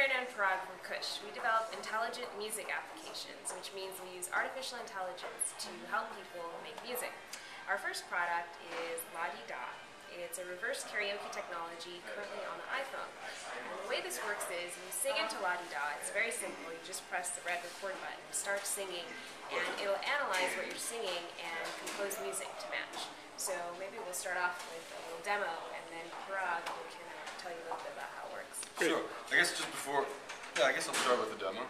Prerna and Parag from Khu.sh. We develop intelligent music applications, which means we use artificial intelligence to help people make music. Our first product is Ladida. It's a reverse karaoke technology currently on the iPhone. And the way this works is you sing into Ladida. It's very simple. You just press the red record button, start singing, and it'll analyze what you're singing and compose music to match. So maybe we'll start off with a little demo, and then Parag can tell you a little bit about how it works. Sure. I guess just before, I guess I'll start with the demo.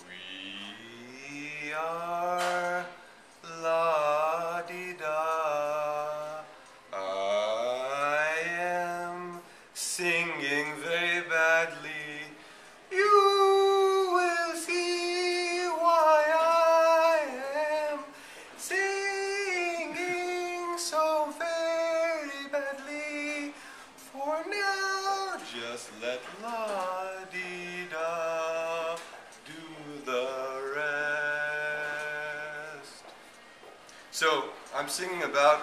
We are la-di-da. I am singing very badly. You will see why I am singing so very badly. For now, just let la-di-da do the rest. So, I'm singing about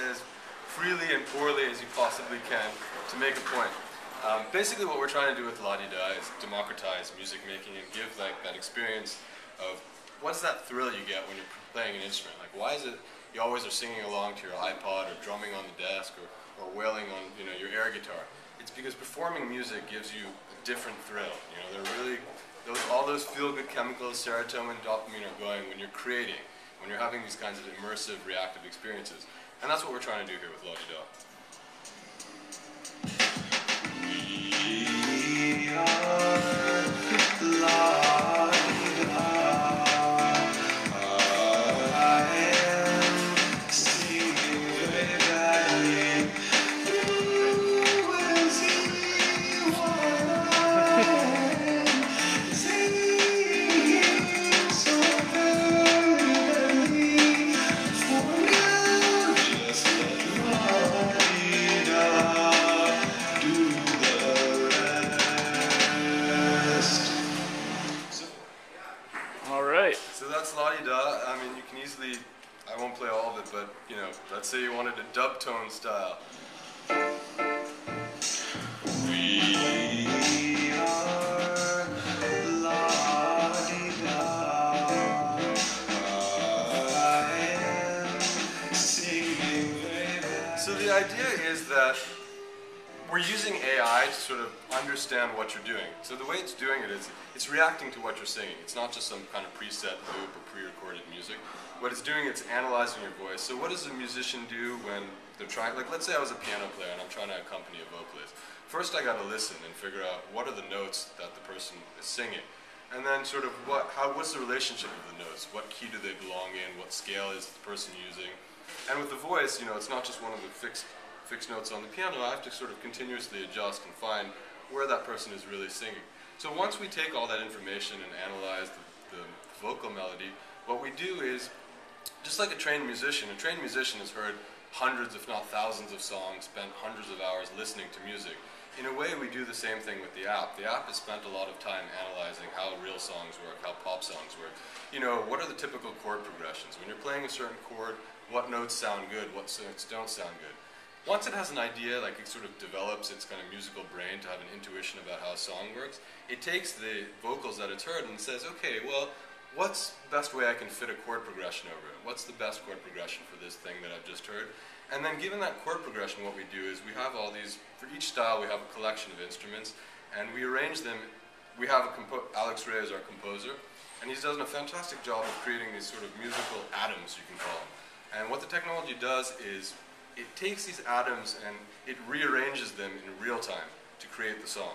as freely and poorly as you possibly can to make a point. Basically what we're trying to do with Ladida is democratize music making and give like that experience of what's that thrill you get when you're playing an instrument. Like why is it you always are singing along to your iPod or drumming on the desk or wailing on your air guitar. It's because performing music gives you a different thrill. They're really all those feel-good chemicals, serotonin, dopamine are going when you're creating, when you're having these kinds of immersive, reactive experiences. And that's what we're trying to do here with Ladida. We are la-di-da. I am singing very badly. You will see why I am singing so very badly. For now, just let la-di-da do the rest. All right. So that's Ladida. I mean, you can easily, I won't play all of it, but, let's say you wanted a dub tone style. We are Ladida. I am singing very bad. So the idea is that we're using AI to sort of understand what you're doing. So the way it's doing it is, it's reacting to what you're singing. It's not just some kind of preset loop or pre-recorded music. What it's doing, it's analyzing your voice. So what does a musician do when they're trying, like let's say I was a piano player and I'm trying to accompany a vocalist. First I gotta listen and figure out what are the notes that the person is singing. And then sort of what's the relationship of the notes? What key do they belong in? What scale is the person using? And with the voice, it's not just one of the fixed notes on the piano. I have to sort of continuously adjust and find where that person is really singing. So once we take all that information and analyze the vocal melody, what we do is, just like a trained musician has heard hundreds if not thousands of songs, spent hundreds of hours listening to music. In a way we do the same thing with the app. The app has spent a lot of time analyzing how real songs work, how pop songs work. What are the typical chord progressions? When you're playing a certain chord, what notes sound good, what notes don't sound good? Once it has an idea, like it sort of develops its kind of musical brain to have an intuition about how a song works, it takes the vocals that it's heard and says, okay, well, what's the best way I can fit a chord progression over it? What's the best chord progression for this thing that I've just heard? And then given that chord progression, what we do is we have all these, for each style we have a collection of instruments, and we arrange them. We have Alex Ray as our composer, and he's done a fantastic job of creating these sort of musical atoms, you can call them. And what the technology does is, it takes these atoms and it rearranges them in real time to create the song.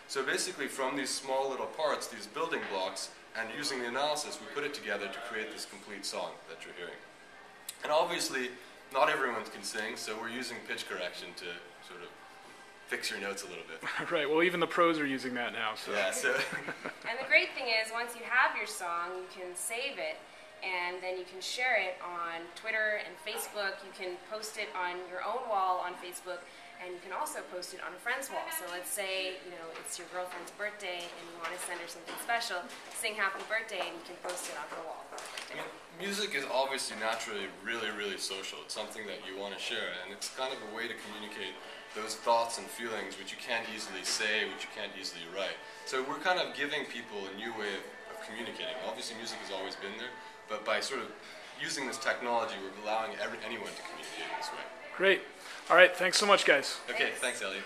So basically from these small little parts, these building blocks, and using the analysis, we put it together to create this complete song that you're hearing. And obviously, not everyone can sing, so we're using pitch correction to sort of fix your notes a little bit. Right, well even the pros are using that now. So. Yeah, so And the great thing is, once you have your song, you can save it, and then you can share it on Twitter and Facebook. You can post it on your own wall on Facebook, And you can also post it on a friend's wall. So let's say, you know, it's your girlfriend's birthday and you want to send her something special, sing happy birthday and you can post it on her wall. I mean, music is obviously naturally really, really social. It's something that you want to share, and it's kind of a way to communicate those thoughts and feelings which you can't easily say, which you can't easily write. So we're kind of giving people a new way of communicating. Obviously music has always been there, but by sort of using this technology, we're allowing anyone to communicate in this way. Great. All right. Thanks so much, guys. Okay, thanks Elliot.